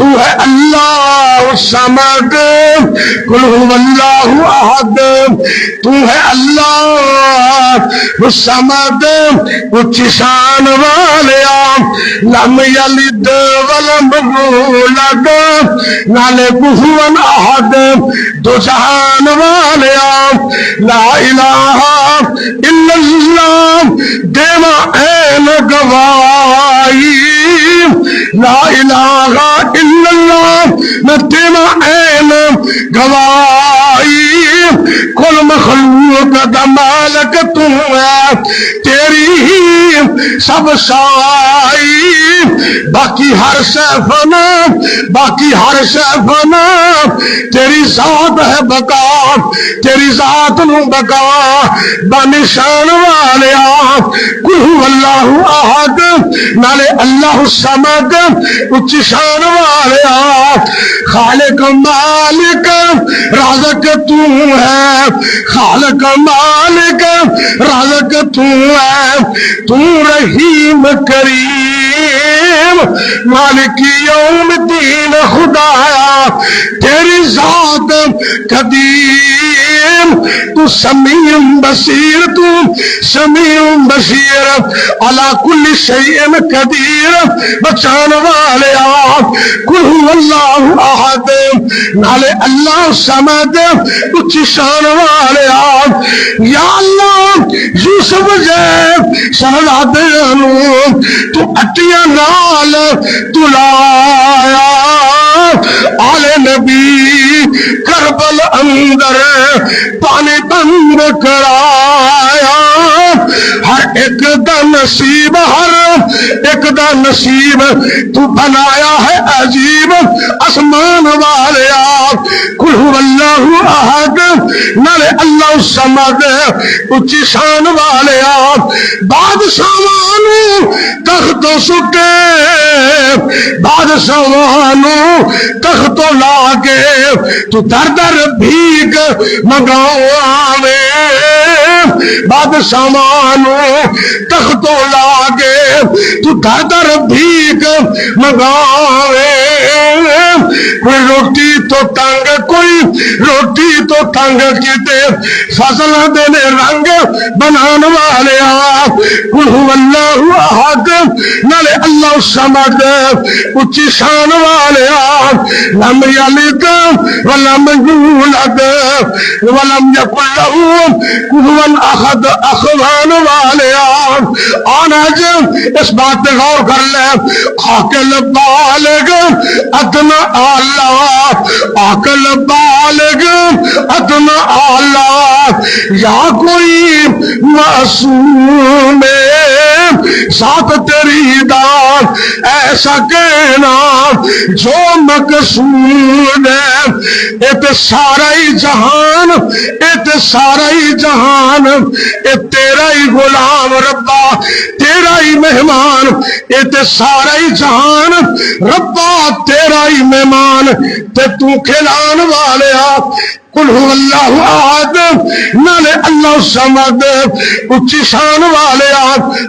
تو ہے اللہ الصمد قل هو اللہ احد تو ہے اللہ الصمد اونچی شان والیا لم یلد ولم یولد نالے کفوا احد دو جہان والیا لا الہ الا اللہ دیوا این گوائی لا الہ الا اللہ میں دیوا این گوائی کل مخلوق دا مالک تو ہے تیری ہی سب سائی باقی ہر شے فنا باقی ہر شے فنا تیری ذات ہے بقا تیری ذات نو بقا بنشان والیا قل هو اللہ احد نالے اللہ الصمد اونچی شان والیا خالق مالک رازق تو ہے خالق مالک رازق تو ہے تو رحیم کریم مالک یوم الدین خدایا تیری ذات قدیم تو سمیع بصیر تو سمیع بصیر علی کل شیء قدیر بچان والیا قل هو اللہ احد نالے اللہ الصمد اونچی شان والیا یا اللہ یوسف جے شہزادیاں نو تو اٹیاں نال تلایا آلے نبی کربل اندر پانی بند کرایا ہر ایک دا نصیب ہر ایک دا نصیب تو بنایا ہے عجیب اسمان والیا قل هو اللہ احد نالے اللہ الصمد اونچی شان والیا بادشاہانو تخت سٹے بادشاہانو تخت لا کے تو در در بھیک منگاوے بادشاہانو تخت لا کے تو در در بھیک منگاوے کوئی روٹی تو تنگ کوئی روٹی تو تنگ کیتے فضل دینے رنگ بنان والیا قل هو اللہ احد نالے اللہ الصمد اونچی شان والیا لم یلد ولم یولد ولم یکن لہ کفوا احد اخوان والیا آنا جب اس بات پہ غور کر لے عاقل بالغ ادنا اللہ عاقل بالغ ادنا اللہ یا کوئی معصوم ذات تیری داد ایسا کہنا جو مقصود ہے ایت سارا ہی جہان ایت سارا ہی جہان اے تیرا ہی غلام ربا تیرا ہی مہمان ایت سارا ہی جہان ربا تیرا ہی مہمان تے تو کھلان والیا قل هو اللہ احد نالے اللہ الصمد اونچی شان والیا